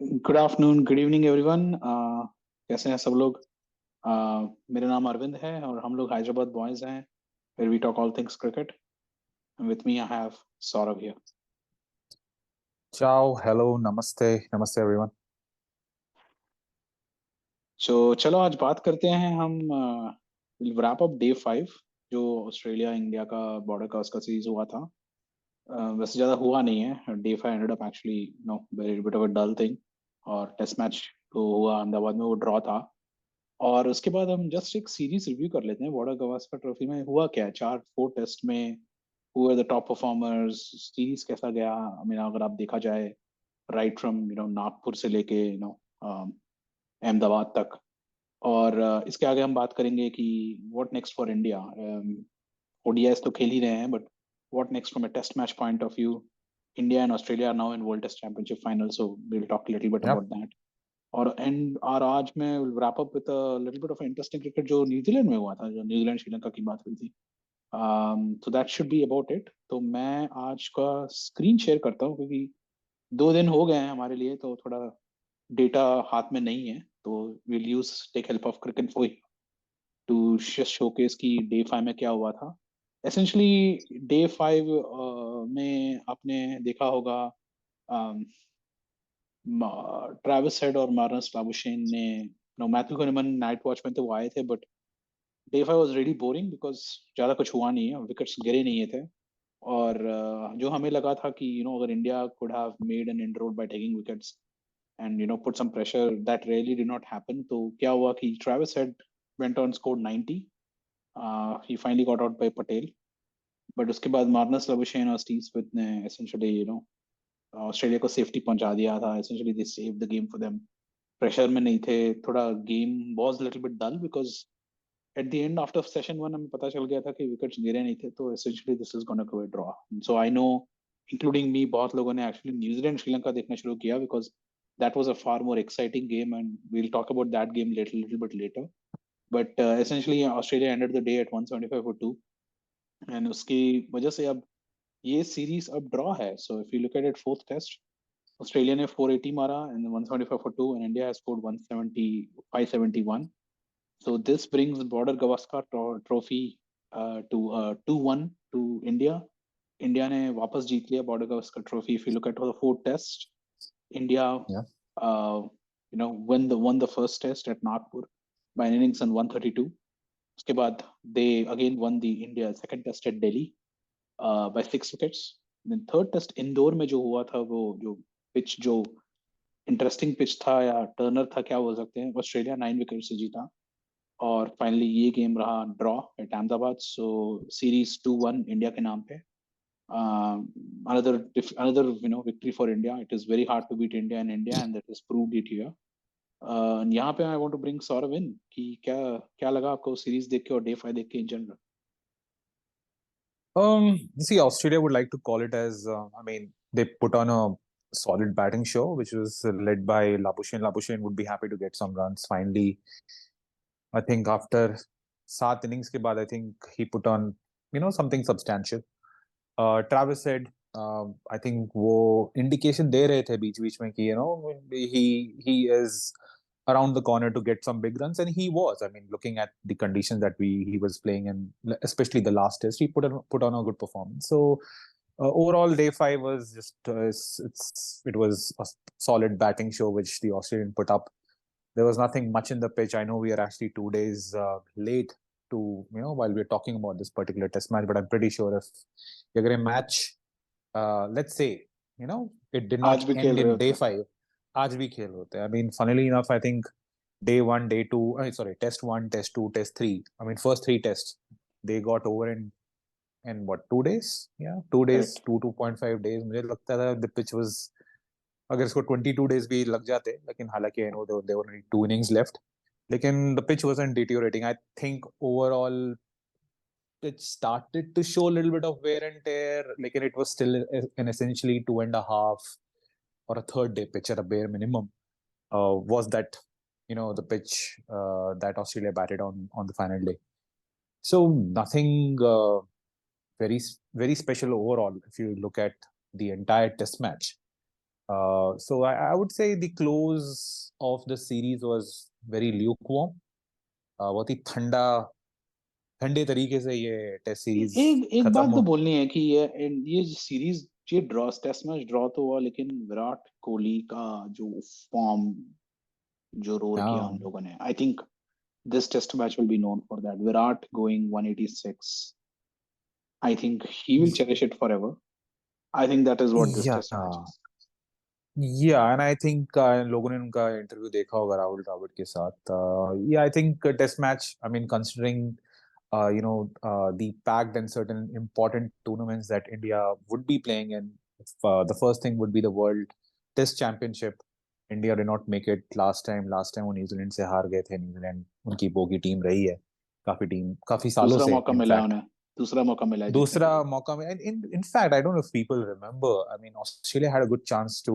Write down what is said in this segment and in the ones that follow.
Good afternoon, good evening everyone. कैसे हैं सब लोग? मेरा नाम अरविंद है और हम लोग हैदराबाद बॉयज हैं, where we talk all things cricket. And with me I have Saurabh here. Ciao, hello, namaste, namaste everyone. चलो आज बात करते हैं हम रैप अप डे 5, जो ऑस्ट्रेलिया इंडिया का बॉर्डर गावस्कर सीरीज हुआ था। वैसे ज़्यादा हुआ नहीं है। Day 5 ended up actually no very bit of a dull thing. और टेस्ट मैच तो हुआ अहमदाबाद में, वो ड्रॉ था। और उसके बाद हम जस्ट एक सीरीज रिव्यू कर लेते हैं। बॉर्डर गवास्कर ट्रॉफी में हुआ क्या है, 4 टेस्ट में who are the top performers, series कैसा गया। आई मीन अगर आप देखा जाए, राइट फ्रॉम नागपुर से लेके अहमदाबाद तक। और इसके आगे हम बात करेंगे कि what next for India. ODIs तो खेल ही रहे हैं, but what next from a test match point of view. India and Australia are now in world test championship final, so we will talk little bit Yeah. About that. और आज मैं wrap up with a little bit of interesting cricket जो New Zealand में हुआ था, जो New Zealand Sri Lanka की बात हुई थी। तो that should be about it. तो मैं आज का स्क्रीन शेयर करता हूँ, क्योंकि 2 दिन हो गए हैं हमारे लिए, तो थोड़ा डेटा हाथ में नहीं है। तो will use take help of cricket for to showcase की डे 5 में क्या हुआ था। एसेंशली डे 5 में आपने देखा होगा, ट्रेविस हेड और मार्नस लाबुशेन ने, नो मैथ्यू कनिमन नाइट वॉच में तो वो आए थे, but day 5 was really boring because ज्यादा कुछ हुआ नहीं है, विकेट्स गिरे नहीं थे। और जो हमें लगा था कि अगर India could have made an inroad by taking wickets and put some pressure, that really did not happen. तो क्या हुआ कि Travis Head went on score 90, he finally got out by Patel. But उसके बाद मार्नस लाबुशेन और Steve Smith ने essentially Australia को safety पहुंचा दिया था। Essentially they save the game for them. Pressure में नहीं थे, थोड़ा game was little bit dull because at the end after session 1 हमें पता चल गया था कि विकेट्स गिरे नहीं थे। तो essentially this is gonna go a draw. So I know, including me, बहुत लोगों ने एक्चुअली न्यूजीलैंड श्रीलंका देखना शुरू किया because that was a far more exciting game, and we'll talk about that game little bit later. But essentially Australia ended the day at 175 for 2, and उसकी वजह से अब ये सीरीज अब ड्रॉ है। So if you look at it, fourth test Australia ने 480 मारा and 175 for 2, and India has scored 170 571. So this brings Border Gavaskar Trophy to 2-1 to India. India ने वापस जीत लिया Border Gavaskar Trophy. If you look at the 4 tests, India Yeah. won the first test at Nagpur by an innings on 132. उसके बाद they again won the India second test at Delhi by 6 wickets. Then third test Indore में जो हुआ था, वो जो pitch जो interesting pitch था या टर्नर था, क्या बोल सकते हैं, ऑस्ट्रेलिया 9 विकेट से जीता। और फाइनली ये गेम रहा draw at Ahmedabad. So series 2-1 India के नाम पे। another victory for India. It is very hard to beat India in India, and that has proved it here. यहाँ पे I want to bring Sourav in कि क्या क्या लगा आपको सीरीज देख के और डे 5 देख के in general. You see, Australia would like to call it as, I mean, they put on a solid batting show, which was led by Labuschagne. Labuschagne would be happy to get some runs. Finally, I think after 7 innings के बाद, I think he put on, something substantial. Travis said, I think वो indication दे रहे थे बीच बीच में कि he is around the corner to get some big runs, and he was. I mean, looking at the conditions that he was playing, and especially the last test, he put on a good performance. So overall, day 5 was just it was a solid batting show which the Australian put up. There was nothing much in the pitch. I know we are actually 2 days late to while we're talking about this particular test match, but I'm pretty sure if you're going to match, let's say it did आज not भी खेल end रहे in day होते। 5. आज भी खेल होते. I mean, funnily enough, I think day 1, day 2, sorry, test 1, test 2, test 3. I mean, first 3 tests they got over in what, 2 days? Yeah, 2 days, correct. 2.5 days. मुझे लगता था the pitch was, अगर इसको 22 days भी लग जाते, लेकिन हालांकि I know there were only 2 innings left, लेकिन the pitch wasn't deteriorating. I think overall it started to show a little bit of wear and tear, लेकिन it was still an essentially 2.5 or a third day pitch at a bare minimum. Was that the pitch that Australia batted on the final day? So nothing very very special overall if you look at the entire test match. So I would say the close of the series was very lukewarm. बहुत ही ठंडे तरीके से ये test series एक एक बात तो खत्म। बोलनी है कि ये सीरीज, ये ड्रॉ, टेस्ट मैच ड्रॉ तो हुआ, लेकिन विराट कोहली का जो फॉर्म, जो रोर किया हाँ, हम लोगों ने, I think this test match will be known for that. Virat going 186, I think he will cherish it forever. I think that is what this या test match is. And I think लोगों ने उनका interview देखा होगा राहुल द्रविड़ के साथ। या I think test match, I mean considering the packed and certain important tournaments that India would be playing in. The first thing would be the World Test Championship. India did not make it last time. Last time वो New Zealand से हार गए थे। New Zealand उनकी bogie team रही है काफी सालों दूसरा से मौका मिला है इनफैक्ट। उन्हें, दूसरा मौका मिला है जीतने दूसरा के लिए. मौका में, in fact I don't know if people remember, I mean Australia had a good chance to,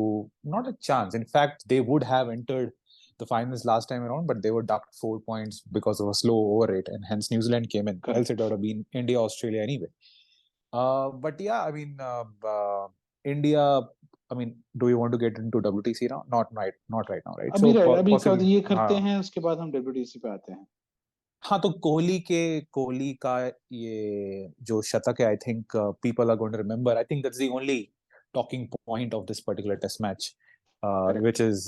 not a chance, in fact they would have entered the finals last time around, but they were ducked 4 points because of a slow over rate, and hence New Zealand came in. Else it correct. would have been India Australia anyway. But yeah, I mean India, I mean, do you want to get into WTC now? Not right now, right? अभी So अभी का possibly ये करते हैं, उसके बाद हम WTC पे आते हैं. हाँ, तो कोहली का ये जो शतक है, I think people are going to remember. I think that's the only talking point of this particular test match, correct. Which is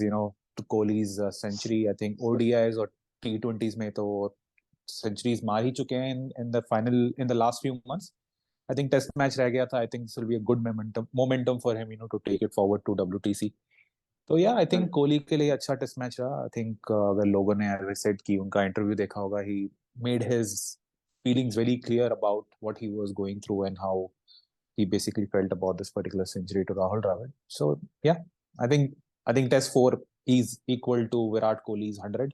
Kohli's century. I think ODIs और टी20s में तो सेंचुरीज मार ही चुके हैं in the final, in the last few months. I think test match रह गया था। I think this will be a good momentum for him to take it forward to WTC। तो या आई थिंक करेक्ट. कोहली के लिए अच्छा test match रहा। I think अगर लोगों ने एज आई सेड कि उनका इंटरव्यू देखा होगा, he made his feelings very clear about what he was going through and how he basically felt about this particular century to Rahul Dravid. So yeah, I think test 4 is equal to Virat Kohli's 100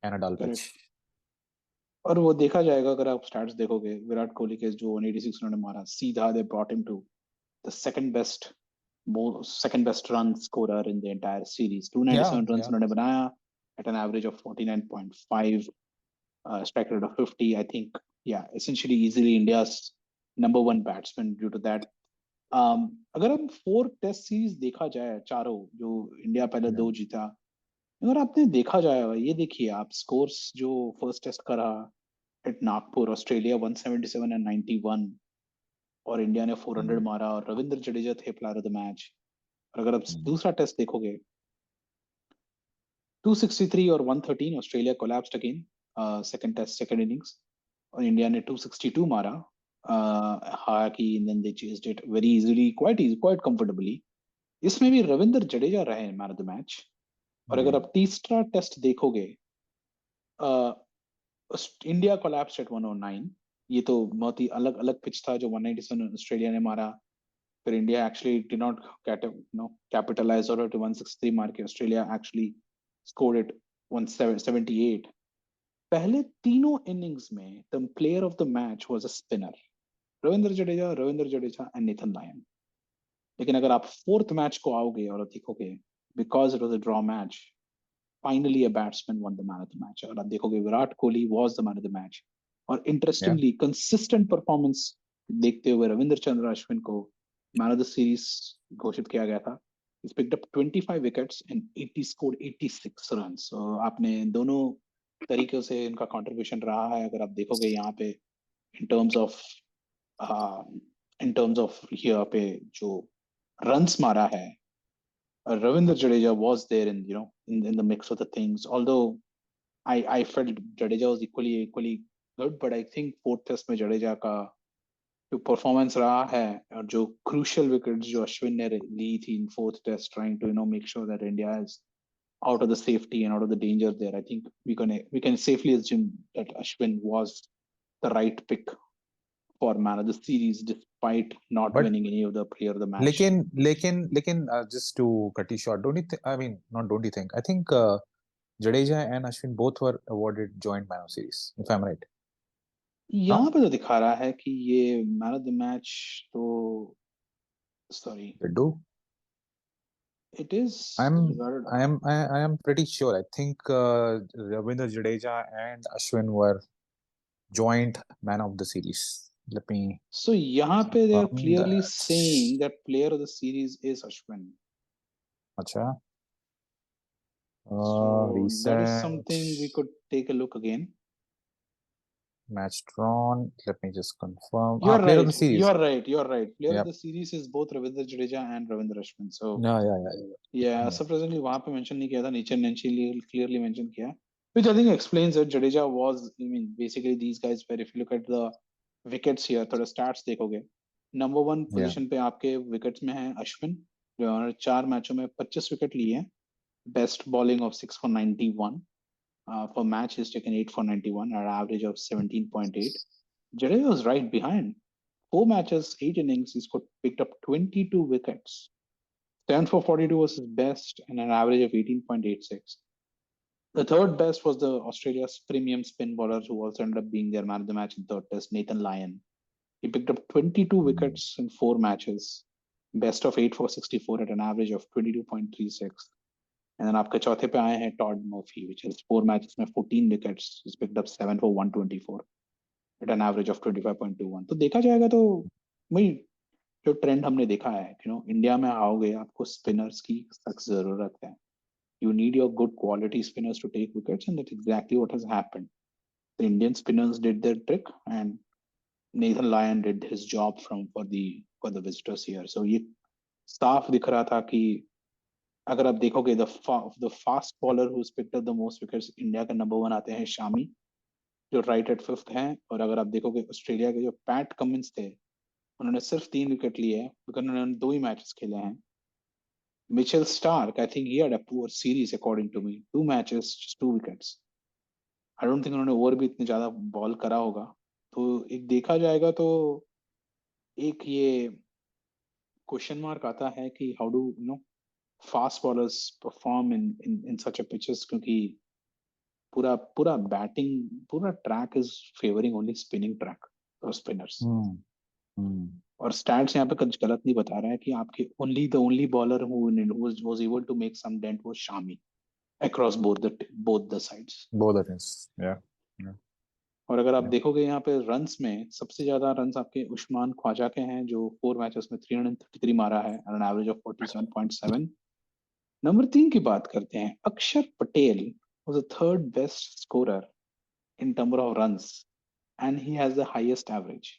and a dull pitch. Correct. और वो देखा जाएगा, अगर आप stats देखोगे विराट कोहली के, जो 186 उन्होंने मारा, सीधा they brought him to the second best run scorer in the entire series. Yeah, 297 run yeah. उन्होंने बनाया at an average of 49.5, strike rate of 50. I think, yeah, essentially easily India's number one batsman due to that. अगर हम 4 test series देखा जाए, चारों जो India पहले Yeah. 2 जीता, अगर आपने देखा जाए, ये देखिए आप स्कोर्स जो फर्स्ट टेस्ट का रहा एट नागपुर, ऑस्ट्रेलिया 177 एंड 91, और इंडिया ने 400 Hmm. मारा, और रविंद्र जडेजा थे प्लेयर ऑफ द मैच. और अगर आप Hmm. दूसरा टेस्ट देखोगे, 263 और 113, Australia collapsed again second test, second innings, और इंडिया ने 262 मारा. हालांकि then they chased it very easily, quite comfortably. इसमें भी रविंद्र जडेजा रहे मैन ऑफ द मैच. और अगर Hmm. आप तीसरा टेस्ट देखोगे, इंडिया कोलैप्स्ड एट 109. ये तो बहुत ही अलग अलग पिच था जो 197 ऑस्ट्रेलिया ने मारा. फिर India actually did not capitalise, और 163 मार के ऑस्ट्रेलिया एक्चुअली स्कोर्ड इट 178. पहले तीनों इनिंग्स में the player of the match was a spinner, Ravindra Jadeja and Nathan Lyon. लेकिन अगर आप फोर्थ मैच को आओगे और देखोगे, because it was a draw match, finally a batsman one the man of the match. और आप देखोगे Virat Kohli was the man of the match. और Yeah. इंटरेस्टिंगली कंसिस्टेंट परफॉर्मेंस देखते हुए रविंद्र चंद्र अश्विन को मैन ऑफ द सीरीज घोषित किया गया था. He's picked up 25 wickets and 80 scored 86 runs. So आपने दोनों तरीकों से इनका कंट्रीब्यूशन रहा है. अगर आप देखोगे यहाँ पे, इन टर्म्स ऑफ यहाँ पे जो रन्स मारा है, Ravindra Jadeja was there in the mix of the things. Although I felt Jadeja was equally good, but I think fourth test में Jadeja का जो परफॉर्मेंस रहा है, और जो क्रूशियल विकेट्स जो अश्विन ने ली थी in fourth test, trying to make sure that India is out of the safety and out of the danger there, I think we can safely assume that Ashwin was the right pick for man of the series, despite not But winning any of the player of the match. लेकिन just to cut you short, don't you think, I mean, not don't you think, I think Jadeja and Ashwin both were awarded joint man of series, if I'm right. यहाँ No? पे तो दिखा रहा है कि ये man of the match, तो sorry, They do. It is I'm regarded. I am pretty sure. I think Ravindra Jadeja and Ashwin were joint man of the series. Let me so यहाँ पे they are confirm clearly that. Saying that player of the series is Ashwin. अच्छा, So that is recent something we could take a look again. match drawn. Let me just confirm. You're Player of the right. series. You're right. You're right. Player of Yep. the series is both Ravindra Jadeja and Ravindra Ashwin. So Yeah. yeah, Yeah. surprisingly वहां पे mention नहीं किया था, नीचे clearly mention किया, which I think explains it. Jadeja was, I mean, basically these guys were, if you look at the wickets here, थोड़ा stats देखोगे, number one Yeah. Position पे आपके विकेट्स में है अश्विन, जो उन्होंने 4 मैचों में 25 विकेट लिए हैं, best bowling of 6 for 91, for match he's taken 8 for 91 at an average of 17.8. Jadeja was right behind. 4 matches, 8 innings, he's got picked up 22 wickets. 10 for 42 was his best and an average of 18.86. The third best was the Australia's premium spin bowler who also ended up being their man of the match in third test, Nathan Lyon. He picked up 22 wickets in 4 matches, best of 8 for 64 at an average of 22.36. And then आपके चौथे पे आए हैं Todd Murphy, which is 4 matches में 14 wickets. He's picked up 7 for 124 at an average of 25.21. तो देखा जाएगा तो वही जो ट्रेंड हमने देखा है, इंडिया में आओगे आपको स्पिनर्स की सख्त जरूरत है. You need your good quality spinners to take wickets, and that's exactly what has happened. The Indian spinners did their trick, and Nathan Lyon did his job for the visitors here. So ये साफ दिख रहा था कि अगर आप देखोगे the fast bowler who's picked up the most wickets, India का नंबर 1 आते हैं शामी, जो राइट एट फिफ्थ हैं. और अगर आप देखोगे ऑस्ट्रेलिया के जो पैट कमिंस थे, उन्होंने सिर्फ 3 विकेट लिए हैं क्योंकि उन्होंने 2 ही मैचेस खेले हैं. Mitchell Stark, I think he had a poor series according to me. 2 matches, just 2 wickets. I don't think उन्होंने ओवर भी इतने ज्यादा बॉल करा होगा. तो एक देखा जाएगा तो एक ये क्वेश्चन मार्क आता है कि how do fast bowlers perform in such a pitches, क्योंकि पूरा पूरा बैटिंग पूरा track is favouring only spinning track और स्पिनर्स. और स्टैट्स यहाँ पे कुछ गलत नहीं बता रहा है कि आपके only bowler who was able to make some dent was Shami across both the sides. Both the things. Yeah. और अगर आप Yeah. देखोगे यहाँ पे रन्स में सबसे ज्यादा रन्स आपके उस्मान ख्वाजा के हैं, जो 4 मैचेस में 333 मारा है एन एवरेज ऑफ 47.7. नंबर 3 की बात करते हैं, अक्षर Patel was the third best scorer in number of runs, and he has the highest average.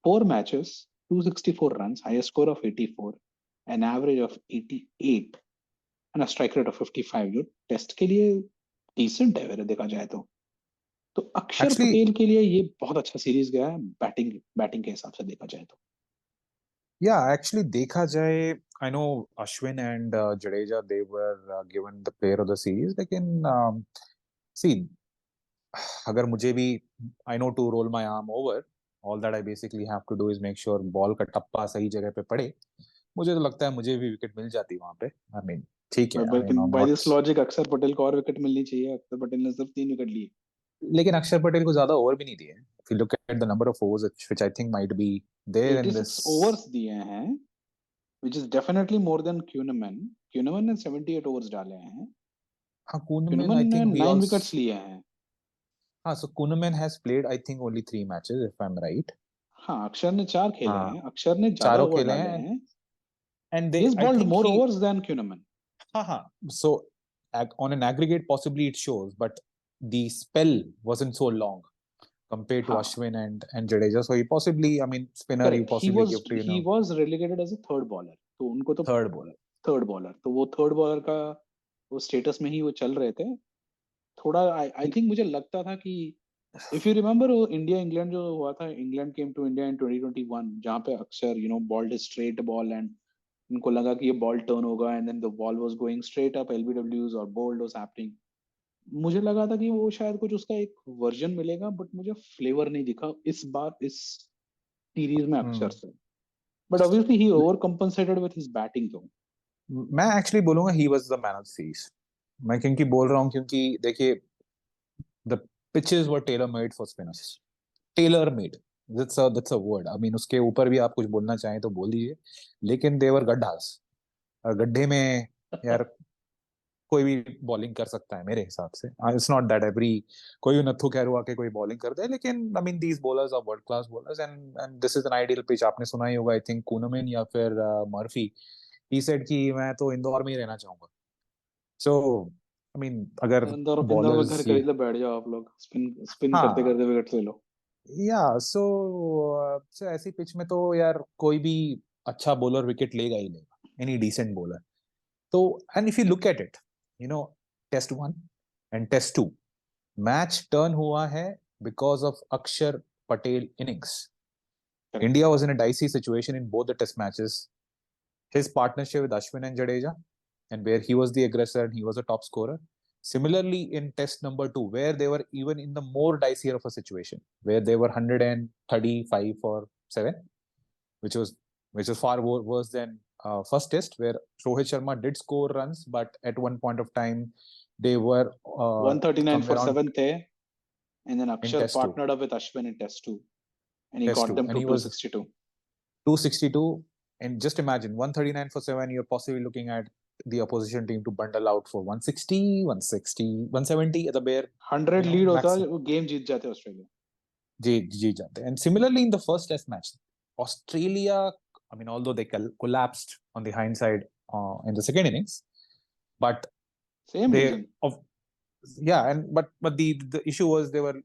4 matches, 264 runs, highest score of 84, an average of 88, and a strike rate of 55, जो test के लिए decent है अगर देखा जाए तो. तो अक्षर Actually, पटेल के लिए ये बहुत अच्छा सीरीज गया है बैटिंग बैटिंग के हिसाब से देखा जाए तो. actually देखा जाए, I know Ashwin and Jadeja, they were given the player of the series. लेकिन see, अगर मुझे भी, I know to roll my arm over, all that I basically have to do is make sure ball का टप्पा सही जगह पे पड़े. मुझे तो लगता है मुझे भी विकेट मिल जाती वहां पे. I mean, ठीक है, I mean, I'm by not. This logic Akshar Patel को और विकेट मिलनी चाहिए. अक्षर पटेल ने सिर्फ 3 विकेट लिए. लेकिन अक्षर पटेल को ज्यादा ओवर भी नहीं दिए. If you look at the number of overs which I think might be there in 86 this. Overs दिए हैं, which is definitely more than Kuhnemann. Kuhnemann ने 78 ओवर्स डाले हैं. हाँ, Kuhneman, क्यूनमैन I ने think he 9 विकेट्स also. लिए हैं. हाँ, so Kuhneman has played I think only 3 matches if I'm right. हाँ, अक्षर ने 4 खेले हाँ, हैं. अक्षर ने ज्यादा चारों ओवर खेले डाले हैं. हैं. And He they, has I bowled think more he. overs than Kuhnemann. हाँ. So on an aggregate possibly it shows, but the spell wasn't so long compared to हाँ, Ashwin and Jadeja. So he possibly, I mean, spinner you correct. He possibly was give to, he was relegated as a third bowler, तो उनको तो third bowler. Third bowler, तो वो third bowler का वो status में ही वो चल रहे थे. थोड़ा आई थिंक मुझे लगता था कि इफ यू रिमेम्बर वो इंडिया इंग्लैंड जो हुआ था, England came to India in 2021, जहां पे अक्सर बॉल्ड स्ट्रेट बॉल, एंड उनको लगा कि ये बॉल टर्न होगा, and then the ball was going straight up, LBWs और बोल्ड वाज हैपनिंग. मुझे लगा था कि वो शायद कुछ उसका एक वर्जन मिलेगा, बट मुझे फ्लेवर नहीं दिखा इस बार इस सीरीज में अक्षर Hmm. से. But obviously he over compensated with his batting तो. मैं एक्चुअली बोलूंगा he was the man of the series. मैं क्योंकि बोल रहा हूँ क्योंकि देखिए, the pitches were tailor made for spinners. Tailor made, that's a word. I mean, उसके ऊपर भी आप कुछ बोलना चाहें तो बोल दीजिए. लेकिन देवर गड्ढास, और गड्ढे में यार कोई भी बॉलिंग कर सकता है मेरे हिसाब से. इट्स नॉट दैट एवरी कोई भी नथु खैरू आके कोई बॉलिंग कर दे, लेकिन I mean these bowlers are world class bowlers, and this is an ideal pitch. आपने सुना ही होगा, आई थिंक कूनमैन या फिर मर्फी, he said कि मैं तो इंदौर में ही रहना चाहूंगा. So I mean अगर इंदौर इंदौर में bowlers घर ये खरीद लो, बैठ जाओ आप लोग, स्पिन स्पिन करते हाँ करते विकेट ले लो. या so ऐसी पिच में तो यार कोई भी अच्छा बॉलर विकेट लेगा ही लेगा, एनी डिसेंट बॉलर. तो and if you look at it, you know, test 1 and test 2 match turn हुआ है because of Akshar Patel innings. Correct. India was in a dicey situation in both the test matches. His partnership with Ashwin and Jadeja, and where he was the aggressor and he was a top scorer. Similarly, in test number 2, where they were even in the more dicier of a situation, where they were 135 for 7, which was far worse than first test, where Rohit Sharma did score runs, but at one point of time they were 139 for somewhere on 7th थे, and then in Akshar test 2. partnered up with Ashwin in test 2, and he Test got 2, them and to he was 262. 262, and just imagine 139 for 7, you're possibly looking at the opposition team to bundle out for 160, 160, 170 at the bare, 100 lead होता, maximum. वो game जीत जाते Australia. जीत जाते. And similarly in the first test match, Australia, I mean, although they collapsed on the hindsight in the second innings, but same they reason. of yeah, and but the issue was they were,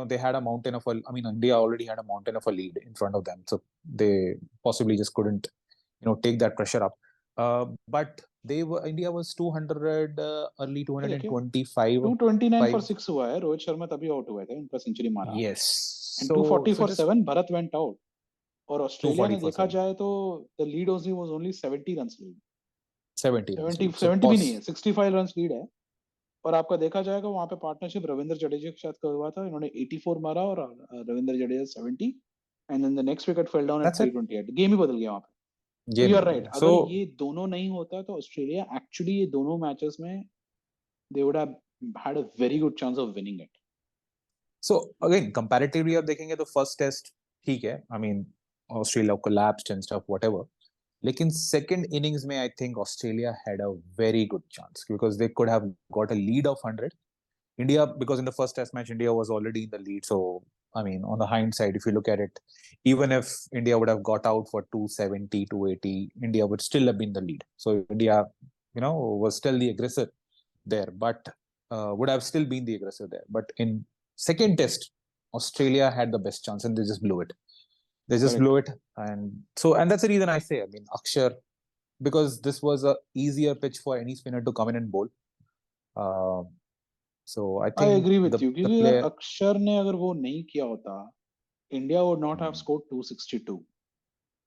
they had a mountain of a, I mean, India already had a mountain of a lead in front of them, so they possibly just couldn't take that pressure up. But India was 200, early देखिए 225 229 for 5. 6 हुआ है, रोहित शर्मा तभी out हुए थे, उनका century मारा. Yes, and 240 so for just 7 Bharat went out. और Australia 240 ने for देखा 7, जाए तो the lead was only 70 runs lead. 70 runs 70 lead. So 70 भी नहीं है, 65 रन्स लीड है. और आपका देखा जाएगा वहां पे पार्टनरशिप रविंद्र जडेजा के साथ हुआ था, इन्होंने 84 मारा और Ravindra Jadeja 70, and then the next wicket fell down at that's it. 328. Game ही बदल गया वहां पे. तो Game यू ही आर बदल राइट, गया. अगर ये दोनों नहीं होता तो ऑस्ट्रेलिया एक्चुअली ये दोनों मैचेस में they would have had a very good chance of winning it. So again, comparatively आप देखेंगे तो first test ठीक है, I mean, Australia collapsed and stuff whatever. लेकिन second innings में I think Australia had a very good chance because they could have got a lead of 100. India, because in the first test match, India was already in the lead. So, I mean, on the hindsight, if you look at it, even if India would have got out for 270, 280, India would still have been the lead. So, India, was still the aggressor there, but would have still been the aggressor there. But in second test, Australia had the best chance and they just blew it. They just Correct. blew it. And that's the reason I say, I mean, Akshar, because this was a easier pitch for any spinner to come in and bowl. So I I think agree with the you, the क्योंकि यार player. अक्षर ने अगर वो नहीं किया होता, India would not have Hmm. Scored 262.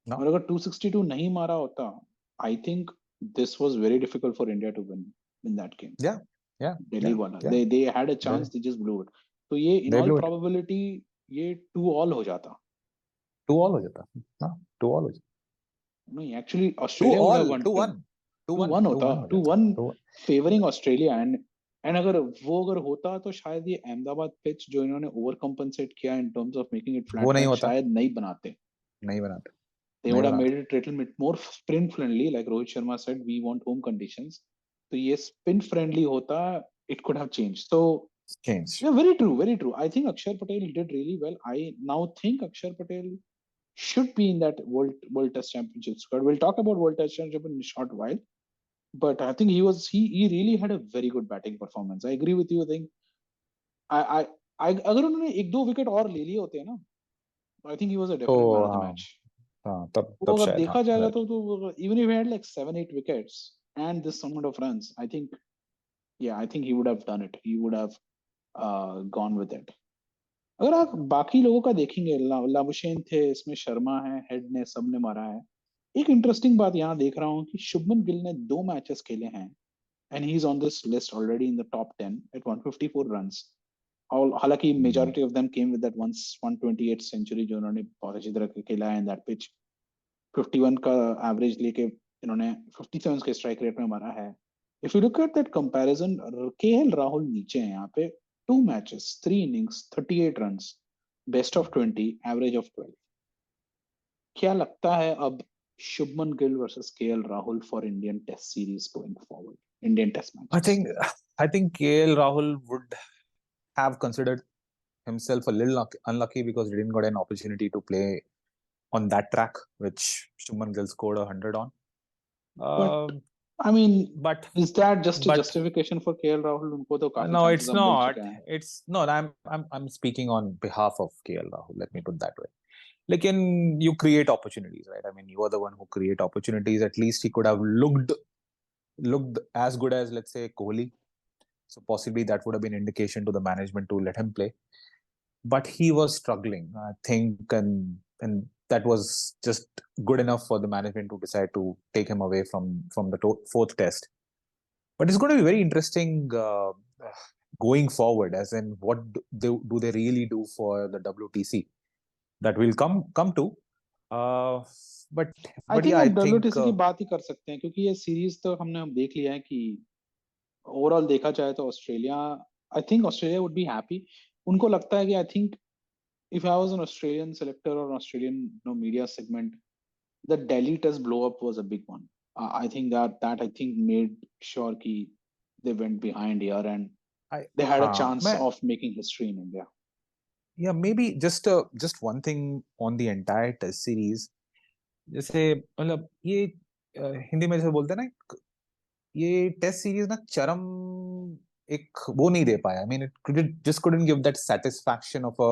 No. और अगर 262 नहीं मारा होता, I think this was very difficult for India to win in that game. Yeah. Yeah. Delhi Yeah. वाला, Yeah. They had a They, chance, they just blew it. तो ये इन they all blew it. Probability ये 2-all हो जाता. 2-all हो जाता. No. 2-all हो जाता. नहीं, actually Two Australia would have all. One. 2-1. 2-1. 2-1 होता, 2-1 हो जाता. 2-1 2-1. Favouring Australia. एंड अगर वो अगर होता तो शायद ये अहमदाबाद पिच जो इन्होंने ओवर कंपनसेट किया in terms of making it वो फ्लैट नहीं लैंड, होता. शायद नहीं बनाते. नहीं बनाते. They नहीं would have made बनाते. it a little bit more sprint friendly, like Rohit Sharma said, we want home conditions. तो ये spin friendly होता, it could have changed. So Change. yeah, very true, very true. I think Akshar Patel did really well. I now think Akshar Patel should be in that World Test Championship squad. We'll talk about World Test Championship in a short while, but I think he really had a very good batting performance. I agree with you. I think I अगर उन्होंने एक दो wicket और ले लिए होते हैं ना, I think he was a तो definite man of the हाँ. match. हाँ, तब वो तब अगर शायद. हाँ. देखा जाएगा Right. तो even if he had like 7-8 wickets and this amount of runs, I think he would have done it. He would have gone with it. अगर आप बाकी लोगों का देखेंगे, लाबुशेन थे इसमें, शर्मा है, हेड ने, सब ने मारा है. एक इंटरेस्टिंग बात यहाँ देख रहा हूँ कि शुभमन गिल ने 2 मैचेस खेले हैं and he's on this list already in the top 10 at 154 runs. हालांकि majority of them came with that 128 century जो उन्होंने बहुत अच्छी तरह से खेला है in that pitch. 51 का एवरेज लेके इन्होंने 57 के स्ट्राइक रेट में मारा है. If you look at that comparison, K L Rahul नीचे हैं यहाँ पे. 2 matches, 3 innings, 38 runs, best of 20, average of 12. क्या लगता है अब Shubman Gill versus K L Rahul for Indian test series going forward, Indian test I matches? think I think KL Rahul would have considered himself a little unlucky because he didn't got an opportunity to play on that track which Shubman Gill scored 100 on. But Um, I mean, but is that just a but justification for KL Rahul? उनको तो काफी no, chances it's अब मिल not. चुके हैं. It's no. I'm speaking on behalf of KL Rahul. Let me put that way. Like, you create opportunities, right? I mean, you are the one who create opportunities. At least he could have looked as good as, let's say, Kohli. So possibly that would have been indication to the management to let him play. But he was struggling, I think, and that was just good enough for the management to decide to take him away from the fourth test. But it's going to be very interesting going forward, as in what do they really do for the WTC that will come to. Uh, but I but think yeah, I हम think WTC की बात ही कर सकते हैं क्योंकि ये series तो हमने हम देख लिया है कि ओवरऑल देखा जाए तो Australia, I think Australia would be happy. उनको लगता है कि I think if I was an Australian selector or an Australian media segment, the Delhi test blow up was a big one. I think that I think made sure कि they went behind here and I they had a हाँ chance मैं of making history in India. yeah, maybe just one thing on the entire test series. जैसे मतलब ये हिंदी में जैसे बोलते हैं ना, ये टेस्ट सीरीज ना चरम एक वो नहीं दे पाया. I mean it just couldn't give that satisfaction of a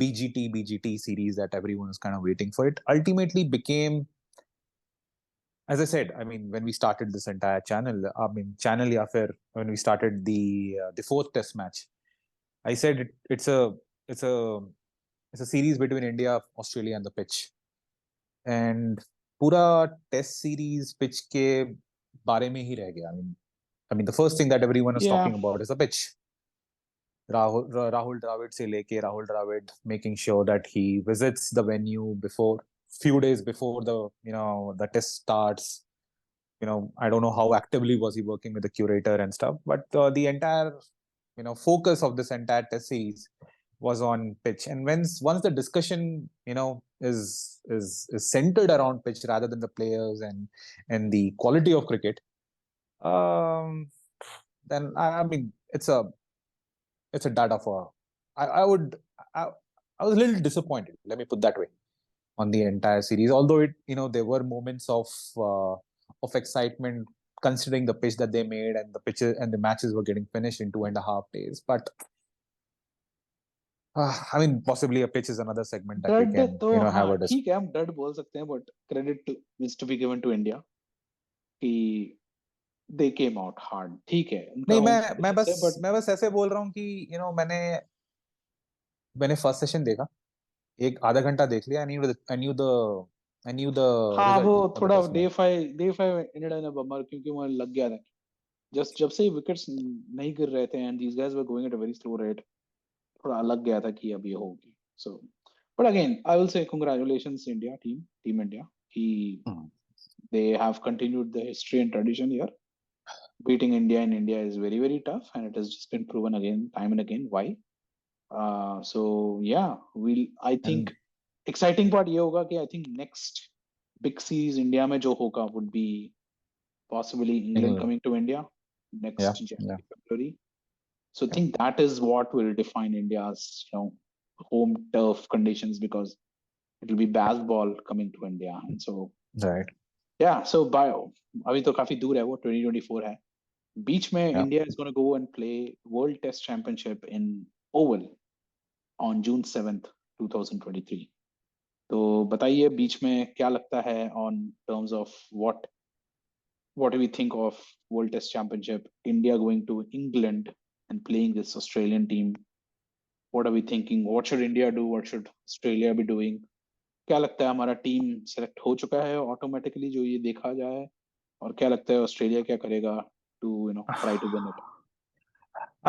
BGT series that everyone is kind of waiting for. It ultimately became, as I said, I mean, when we started this entire channel या फिर when we started the fourth test match, I said it's a it's a series between India, Australia, and the pitch. And पूरा test series pitch के बारे में ही रह गया. I mean, the first thing that everyone is Yeah, talking about is the pitch. Rahul Dravid से लेके Rahul Dravid making sure that he visits the venue before few days before the test starts. I don't know how actively was he working with the curator and stuff, but the entire focus of this entire test series was on pitch. And once the discussion is centered around pitch rather than the players and the quality of cricket, um then I mean it's a data for I would I was a little disappointed, let me put that way, on the entire series, although there were moments of excitement considering the pitch that they made, and the pitches and the matches were getting finished in 2.5 days. But I mean, possibly a pitch is another segment that we डड can तो have हाँ a ठीक है, हम डड बोल सकते हैं, but credit is to be given to India कि they came out hard. ठीक है, उनका नहीं, होम मैं मैं कंडीशंस बस है, बट मैं बस ऐसे बोल रहा हूँ कि मैंने फर्स्ट सेशन देखा, एक आधा घंटा देख लिया. आई न्यू द हाँ वो रिजल्ट फॉर द थोड़ा test match. Day five ended in a bummer क्योंकि मुझे लग गया था जस्ट जब से विकेट्स नहीं गिर रहे थे and these guys were going at a very slow rate, थोड़ा लग गया था कि अब ये होगी. So but again I will say congratulations India team India कि they have continued the history and tradition here. Beating India in India is very very tough and it has just been proven again time and again why. So yeah, we'll I think And exciting part ये होगा कि I think next big series India में जो होगा would be possibly England England. coming to India Yeah, next yeah, January February. So I yeah. think that is what will define India's home turf conditions because it will be basketball coming to India. And so Right. yeah, so by अभी तो काफी दूर है वो 2024 है. बीच में Yeah. India is going to go and play World Test Championship in Oval on June 7th 2023. तो बताइए बीच में क्या लगता है on terms of what do we think of World Test Championship, India going to England and playing this Australian team? What are we thinking? What should India do? What should Australia be doing? क्या लगता है हमारा team select हो चुका है automatically जो ये देखा जाए, और क्या लगता है ऑस्ट्रेलिया क्या करेगा to try to win it?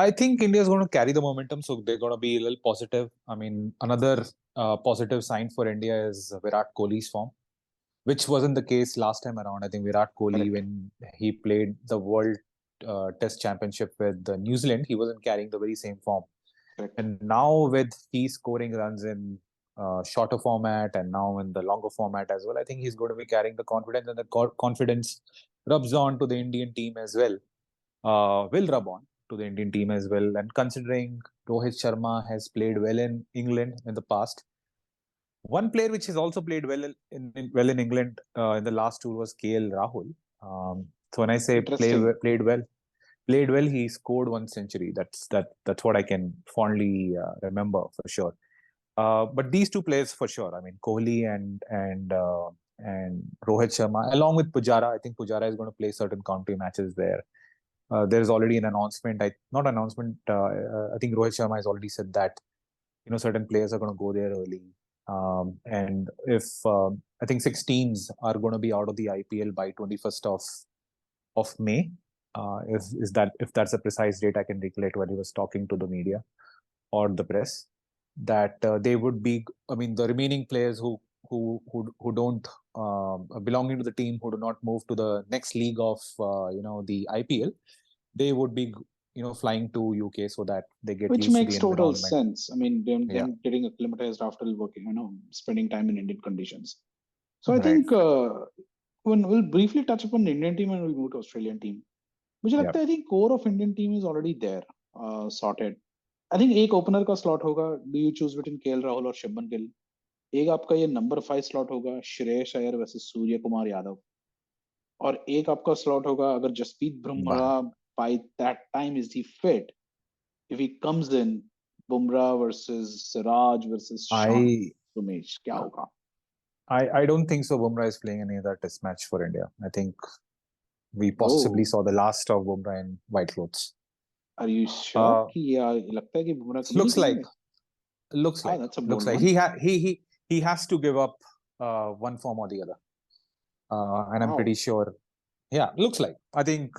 I think India is going to carry the momentum, so they're going to be a little positive. I mean, another positive sign for India is Virat Kohli's form, which wasn't the case last time around. I think Virat Kohli, correct. when he played the World Test Championship with New Zealand, he wasn't carrying the very same form. Correct. And now with he scoring runs in shorter format and now in the longer format as well, I think he's going to be carrying the confidence, and the confidence rubs on to the Indian team as well. Will rub on to the Indian team as well. And considering Rohit Sharma has played well in England in the past, one player which has also played well in England in the last tour was KL Rahul. So when I say Interesting. played well, he scored 1 century. That's what I can fondly remember for sure. But these two players for sure. I mean, Kohli and Rohit Sharma, along with Pujara. I think Pujara is going to play certain county matches there. There is already an announcement. Not announcement. I think Rohit Sharma has already said that certain players are going to go there early. And if I think 6 teams are going to be out of the IPL by 21st of May. If that's a precise date, I can recollect when he was talking to the media or the press, that they would be. I mean, the remaining players who don't belonging to the team, who do not move to the next league of the IPL, they would be flying to UK so that they get Which used to the makes total environment. sense. I mean, Yeah, them getting acclimatized after working, spending time in Indian conditions. So I right. think when we'll briefly touch upon the Indian team and we'll move to Australian team. मुझे Yeah, लगता है I think core of Indian team is already there, sorted. I think एक opener का slot होगा. Do you choose between KL Rahul और शुभमन गिल? एक आपका ये नंबर 5 स्लॉट होगा श्रेयस अय्यर वर्सेस सूर्य कुमार यादव. और एक आपका स्लॉट होगा अगर Jasprit Bye. Bumrah by that time is he fit, if he comes in, Bumrah versus Siraj versus Sean I Sumesh, क्या होगा? I don't think so. Bumrah is playing any other test match for India. I think we possibly Oh, saw the last of Bumrah in white clothes. are you sure Uh, कि या लगता है कि बुमराह कभी नहीं looks like खेलेंगे? looks Ah, like that's a looks bold like one. he has to give up one form or the other. And I'm pretty Wow. sure. Yeah, looks like. I think.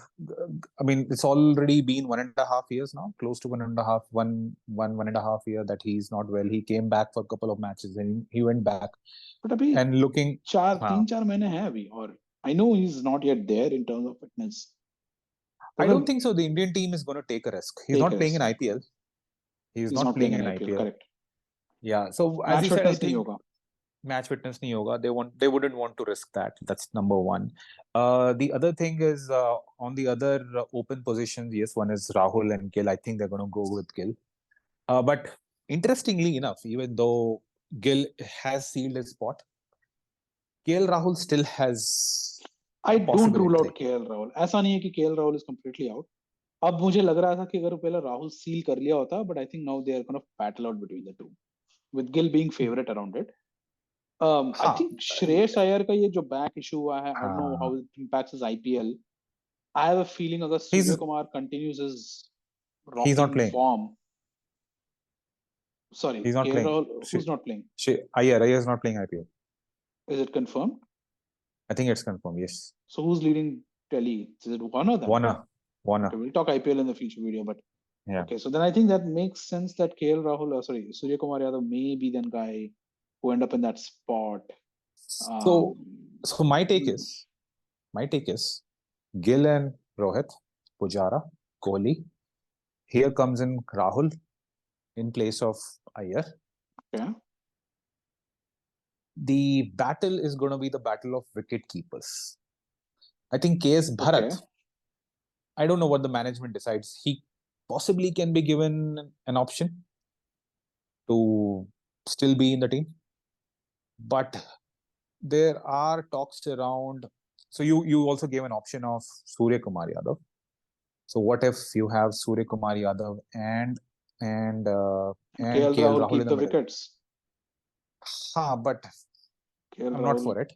I mean, it's already been 1.5 years now, close to 1.5, one and a half year that he's not well. He came back for a couple of matches and he went back But अभी and looking. Uh, 3-4 महीने हैं अभी और I know he's not yet there in terms of fitness. तो I अगर don't think so. The Indian team is going to take a risk. He's take not a playing in risk, IPL. He's he's not not playing playing in in IPL, IPL. correct? Yeah. So as Match you said, I fitness नहीं think होगा. match fitness nahi hoga. They wouldn't want to risk that. That's number one. The other thing is on the other open positions. Yes, one is Rahul and Gill. I think they're going to go with Gill. But interestingly enough, even though Gill has sealed his spot, KL Rahul still has I a don't rule out possibility. KL Rahul. ऐसा नहीं है कि KL Rahul is completely out. अब मुझे लग रहा था कि अगर पहले राहुल सील कर लिया होता, but I think now they are going to battle out between the two, with Gill being favorite around it. I Ha, think Shreyas Iyer का ये जो back issue हुआ है, I don't know how ha. it impacts his IPL. I have a feeling अगर He's Surya Kumar continues his he's not rocking playing. form, sorry, He's not KL playing. Rahul, who's not playing? Iyer is not playing IPL. Is it confirmed? I think it's confirmed. Yes. So who's leading Delhi? Is it one of them? Warner. Okay, Warner. we'll talk IPL in the future video, but Yeah. okay. So then I think that makes sense that KL Rahul, sorry, Surya Kumar Yadav may be the guy who end up in that spot. So so my take Hmm, is Gill and Rohit, Pujara, Kohli. Here comes in Rahul in place of Iyer. okay, The battle is going to be the battle of wicket keepers. I think KS Bharat, okay. I don't know what the management decides. He possibly can be given an option to still be in the team. But there are talks around. So you also gave an option of Surya Kumar Yadav. So what if you have Surya Kumar Yadav and KL KL Rahul Rahul keep in the the middle? wickets. Ha, but KL I'm not Rahul. for it.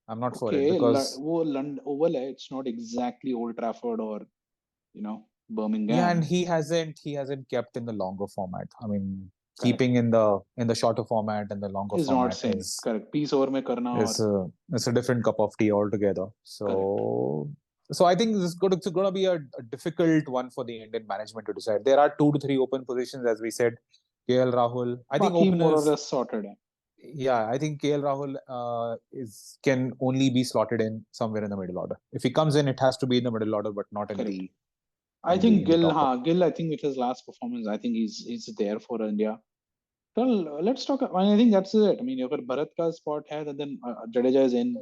I'm not for it Okay, because वो Oval है. It's not exactly Old Trafford or yeah, and Birmingham. he hasn't kept in the longer format. I mean, Correct. keeping in the shorter format and the longer Is not format same. Correct. Piece over में करना और is a different cup of tea altogether. correct. So I think it's going to be a difficult one for the Indian management to decide. There are 2 to 3 open positions, as we said. KL Rahul. I think बाकी more or openers. less sorted है. Yeah, I think KL Rahul can only be slotted in somewhere in the middle order. If he comes in, it has to be in the middle order, but not in Correct. the I think in the Gill, top order. Gill. I think with his last performance, I think he's there for India. Well, let's talk. I think that's it. I mean, अगर भरत का spot है, then Jadeja is in.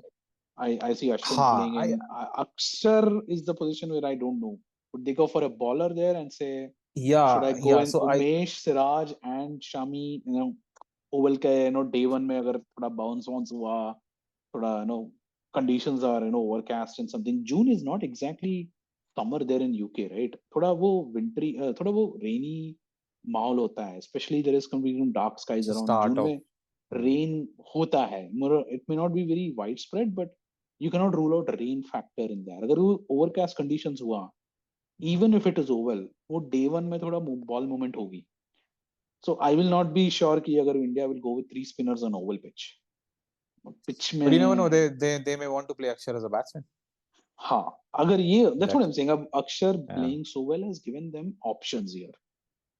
I see Ashwin Ha, playing in. Akshar is the position where I don't know. Would they go for a bowler there and say, should I go yeah. in So Umesh, Siraj and Shami? Oval के day one में अगर थोड़ा bounce हुआ, थोड़ा conditions are overcast and something. June is not exactly summer there in UK, right? थोड़ा वो wintry, थोड़ा वो rainy माहौल होता है, especially there is completely dark It's skies the around start June of. में. Rain होता है, it may not be very widespread, but you cannot rule out rain factor in there. अगर वो overcast conditions हुआ, even if it is oval, वो day one में थोड़ा ball movement होगी. So I will not be sure कि अगर India will go with 3 spinners on oval pitch But you never know. में. They may want to play Akshar as a batsman. हाँ, अगर ये, that's what That I'm saying. अब Akshar yeah. playing so well has given them options here,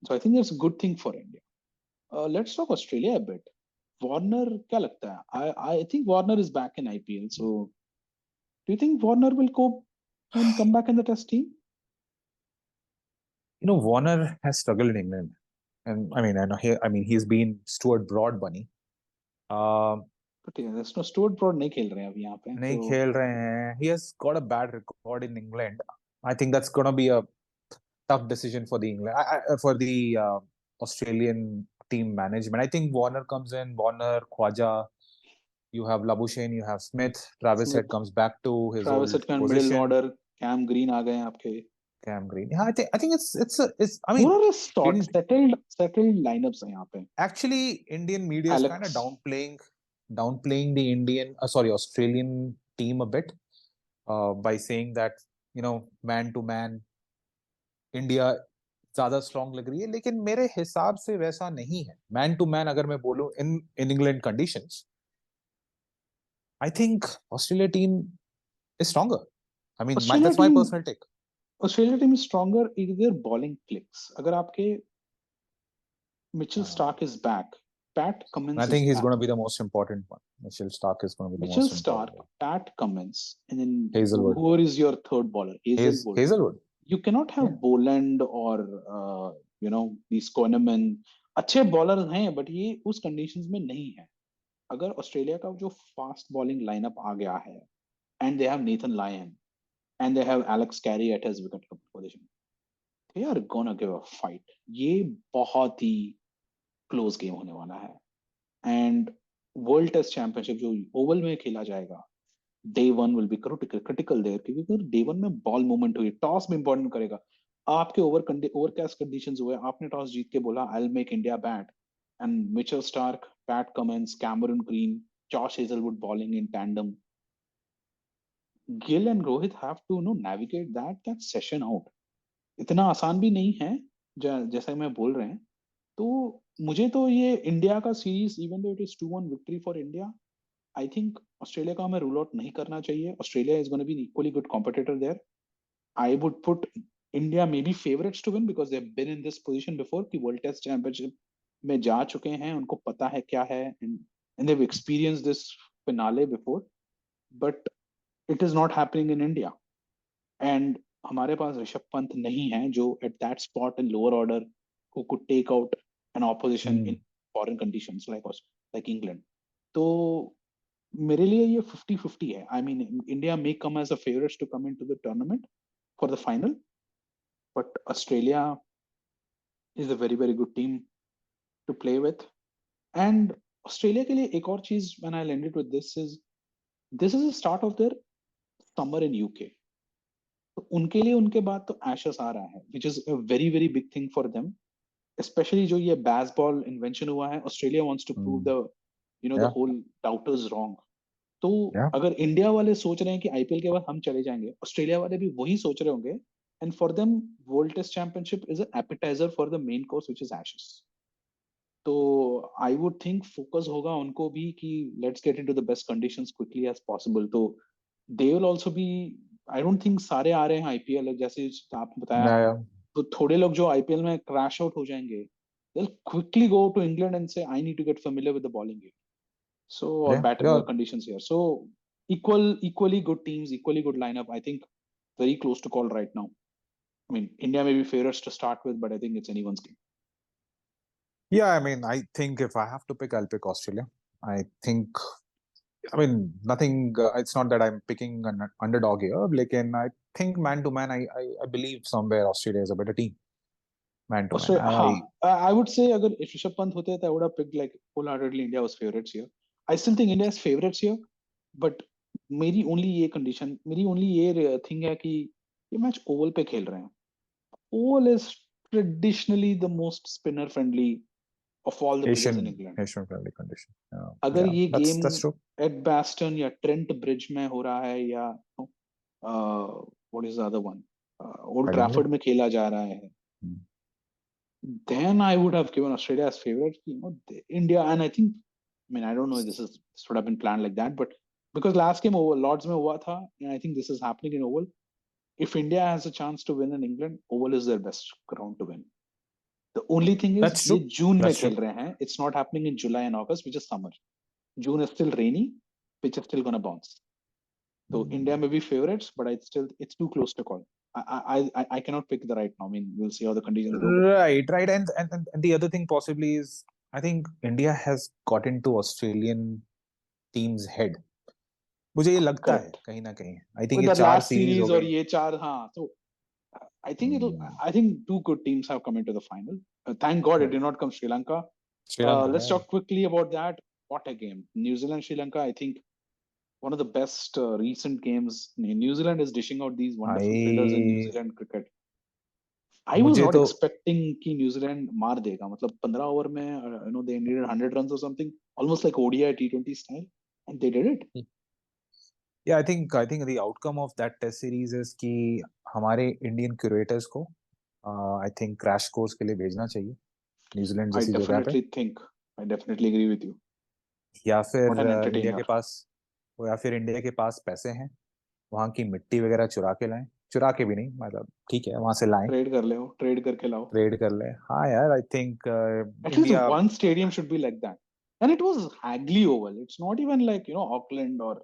so I think that's a good thing for India. Let's talk Australia a bit. Warner, क्या लगता है? I think Warner is back in IPL. So do you think Warner will cope and come back in the Test team? Warner has struggled in England, and I mean he's been Stuart Broad bunny. But yeah, there's no Stuart Broad नहीं खेल रहे हैं अभी यहाँ पे. नहीं तो खेल रहे हैं. He has got a bad record in England. I think that's gonna be a tough decision for the England for the Australian team management. I think Warner comes in. Warner, Khwaja. You have Labuschagne, you have Smith. Travis Head Smith, comes back to his Travis old Head middle position. order, Cam Green आ गए हैं आपके. Cam Green. Yeah, I think it's. I mean, more or less settled lineups हैं यहाँ पे. actually, Indian media is kind of Alex, downplaying the Australian team a bit by saying that man to man India ज्यादा strong लग रही है, लेकिन मेरे हिसाब से वैसा नहीं है. मैन टू मैन अगर मैं बोलूं in England conditions, I think Australia team is stronger. I mean, Australia that's my team personal take. Australia team is stronger in their bowling clicks. अगर आपके Mitchell Stark is back, Pat I Cummins is think he's back. going to be the most important one. Mitchell Stark is going to be the Mitchell most Stark, important one. Pat Cummins, and then Hazelwood. who is your third bowler? Hazelwood. Hazelwood. You cannot have Yeah. Boland or these Koeman. अच्छे bowler हैं, but ये उस conditions में नहीं है. अगर Australia का जो फास्ट बॉलिंग लाइनअप आ गया है, and they have Nathan Lyon and they have Alex Carey at his wicket position, they are gonna give a fight. ये बहुत ही क्लोज गेम होने वाला है. एंड वर्ल्ड टेस्ट चैंपियनशिप जो ओवल में खेला जाएगा, day one will be critical there, क्योंकि अगर डे वन में बॉल मूवमेंट हुई, टॉस में इंपॉर्टेंट करेगा. आपके ओवरकास्ट कंडीशंस हुए, आपने टॉस जीत के बोला I will make India bat, and Mitchell Starc, Pat Cummins, Cameron Green, Josh Hazlewood bowling in tandem. Gill and Rohit have to navigate that session out. इतना आसान भी नहीं है जैसा मैं बोल रहे हैं. तो मुझे तो ये इंडिया का series, even though it is 2-1 victory for India, I think Australia का हमें रूल आउट नहीं करना चाहिए. Australia is gonna be equally good competitor there. I would put India may be favourites to win because they have been in this position before, कि world test championship में जा चुके हैं, उनको पता है क्या है, and they have experienced this finale before. But it is not happening in India. And हमारे पास ऋषभ पंत नहीं है जो at that spot in lower order who could take out an opposition in foreign conditions like England. तो मेरे लिए ये 50-50 है. I mean, India may come as a favorites to come into the tournament for the final, but Australia is a very very good team to play with. And Australia के लिए एक और चीज, when I'll end it with this is the start of their summer in UK. तो उनके लिए उनके बाद तो एशेस आ रहा है, which is a very very big thing for them. Especially जो ये baseball invention हुआ है, Australia wants to prove the whole doubters wrong. तो अगर इंडिया वाले सोच रहे हैं कि आईपीएल के बाद हम चले जाएंगे, ऑस्ट्रेलिया वाले भी वही सोच रहे होंगे. And for them world test championship is an appetiser for the main course which is Ashes. तो आई वुड थिंक फोकस होगा उनको भी कि let's get into the best conditions quickly as possible. तो they will also be, I don't think सारे आ रहे हैं आईपीएल, जैसे आपने बताया. तो थोड़े लोग जो आईपीएल में क्रैश आउट हो जाएंगे, they'll quickly go to England and say, I need to get familiar with the bowling game. So, or batting conditions here. So, equally good teams, equally good lineup. I think very close to call right now. I mean, India may be favorites to start with, but I think it's anyone's game. Yeah, I mean, I think if I have to pick, I'll pick Australia. I think, I mean, nothing. It's not that I'm picking an underdog here. Like, I think man to man, I believe somewhere Australia is a better team. Man to man. I would say अगर ऋषभ पंत होते, I would have picked like wholeheartedly India was favorites here. I still think India is favorites here, but मेरी only ये thing है कि ये match Oval पे खेल रहे हैं. Oval is traditionally the most spinner friendly of all the pitches in England. Asian friendly condition. अगर Yeah, ये गेम that's true. एडबास्टन या ट्रेंट ब्रिज में हो रहा है, या what is the other one, old Headingley. Trafford में खेला जा रहा है, Hmm. then I would have given Australia as favorite. India, and I think, I mean, I don't know if this would have been planned like that, but because last game over Lords में हुआ था, and I think this is happening in Oval. If India has a chance to win in England, Oval is their best ground to win. The only thing is, That's ये true. जून में That's खेल true. रहे हैं. It's not happening in July and August, which is summer. June is still rainy. Pitch is still gonna bounce. So India may be favorites, but it's too close to call. I cannot pick the right now. I mean, we'll see how the conditions go. But Right. And the other thing possibly is, I think India has got into Australian team's head. मुझे ये लगता है correct. कहीं ना कहीं. I think With ये the 4 last series हो series or गई. ये चार, हाँ. So Hmm. I think two good teams have come into the final. Thank God it Right. did not come Sri Lanka. Sri Lanka, Let's yeah. talk quickly about that. What a game. New Zealand, Sri Lanka, I think one of the best recent games. New Zealand is dishing out these wonderful thrillers in New I Zealand cricket. I was मुझे not तो expecting कि New Zealand मार देगा. मतलब 15 over में they needed 100 runs or something, almost like ODI T20 style, and they did it. yeah, I think the outcome of that test series is कि हमारे Indian curators को I think crash course के लिए भेजना चाहिए New Zealand I जैसी जगह पे, definitely think, I definitely agree with you. या What फिर an इंडिया entertainer. के पास या फिर इंडिया के पास पैसे हैं, वहां की मिट्टी वगैरह चुरा के लाएं, चुरा के भी नहीं, मतलब ठीक है वहां से लाएं, ट्रेड कर ले, ट्रेड करके लाओ. ट्रेड कर लें. हाँ यार, I think At least India, one stadium should be like that. And it was Hagley Oval. It's not even like, Auckland or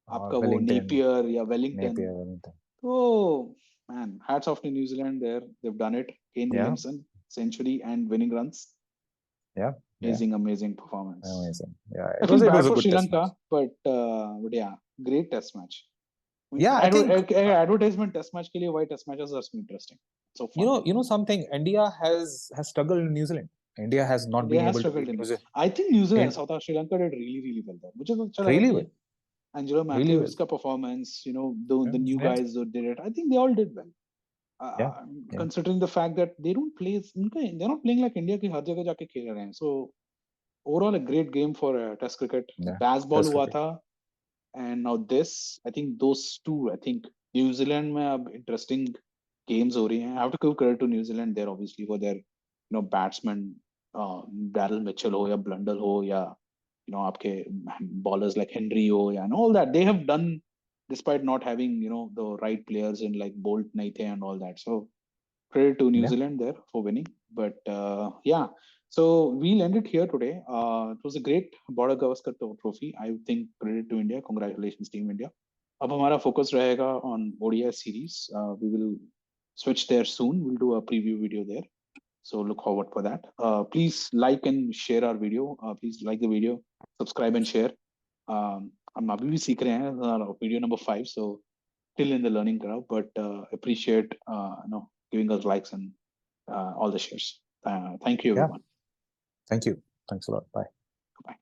आपका वो वेलिंगटन, Napier या Wellington. Napier, Wellington. Oh, man, hats off to New Zealand there. They've done it. Kane या Williamson, century and winning runs. या yeah Amazing performance. Amazing. Yeah I it feel was bad a for good Sri test match. Lanka, but yeah, great test match. I mean, yeah I think advertisement test match के लिए why test matches are so interesting. So fun. you know something, India has struggled in New Zealand. India has not India been has able to struggled beat in New it. Zealand I think New Zealand, in Sri Lanka did really, really well there. मुझे तो अच्छा लगा really कि well, Angelo really well. Matthews का performance, the new Yeah, guys who did it, I think they all did well. yeah, yeah, Considering the fact that they don't play, they're not playing like India की हर जगह जाके खेल रहे हैं. So overall a great game for Test cricket. yeah. Baseball That's हुआ cricket. था, and now this, I think those two, I think New Zealand में अब interesting games हो रही हैं. I have to give credit to New Zealand there obviously for their batsmen, Daryl Mitchell हो या Blundell हो या आपके ballers like Henry हो या and all that they have done despite not having the right players in like Bolt Naithe and all that. So credit to New Yeah, Zealand there for winning. But yeah, so we'll end it here today. It was a great Border Gavaskar Trophy. I think credit to India. Congratulations, Team India. अब हमारा focus रहेगा on ODI series. We will switch there soon. We'll do a preview video there. So look forward for that. Please like and share our video. Please like the video, subscribe and share. हम अभी भी सीख रहे हैं. Video number 5. So still in the learning curve, but appreciate giving us likes and all the shares. Thank you, yeah. everyone. Thank you. Thanks a lot. Bye. Bye.